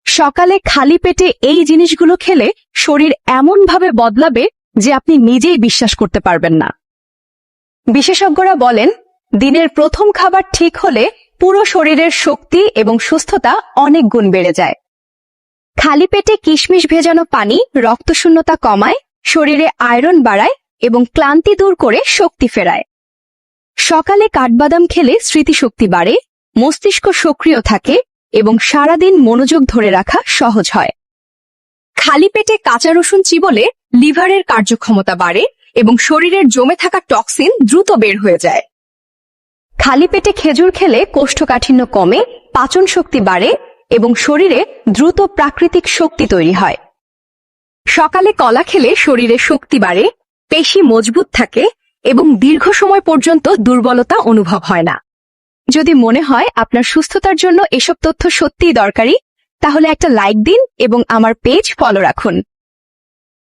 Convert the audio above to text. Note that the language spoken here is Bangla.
সকালে খালি পেটে এই জিনিসগুলো খেলে শরীর এমনভাবে বদলাবে যে আপনি নিজেই বিশ্বাস করতে পারবেন না। বিশেষজ্ঞরা বলেন, দিনের প্রথম খাবার ঠিক হলে পুরো শরীরের শক্তি এবং সুস্থতা অনেক গুণ বেড়ে যায়। খালি পেটে কিশমিশ ভেজানো পানি রক্তশূন্যতা কমায়, শরীরে আয়রন বাড়ায় এবং ক্লান্তি দূর করে শক্তি ফেরায়। সকালে কাঠবাদাম খেলে স্মৃতিশক্তি বাড়ে, মস্তিষ্ক সক্রিয় থাকে এবং সারাদিন মনোযোগ ধরে রাখা সহজ হয়। খালি পেটে কাঁচা রসুন চিবোলে লিভারের কার্যক্ষমতা বাড়ে এবং শরীরের জমে থাকা টক্সিন দ্রুত বের হয়ে যায়। খালি পেটে খেজুর খেলে কোষ্ঠকাঠিন্য কমে, পাচন শক্তি বাড়ে এবং শরীরে দ্রুত প্রাকৃতিক শক্তি তৈরি হয়। সকালে কলা খেলে শরীরে শক্তি বাড়ে, পেশি মজবুত থাকে এবং দীর্ঘ সময় পর্যন্ত দুর্বলতা অনুভব হয় না। যদি মনে হয় আপনার সুস্থতার জন্য এসব তথ্য সত্যিই দরকারি, তাহলে একটা লাইক দিন এবং আমার পেজ ফলো রাখুন।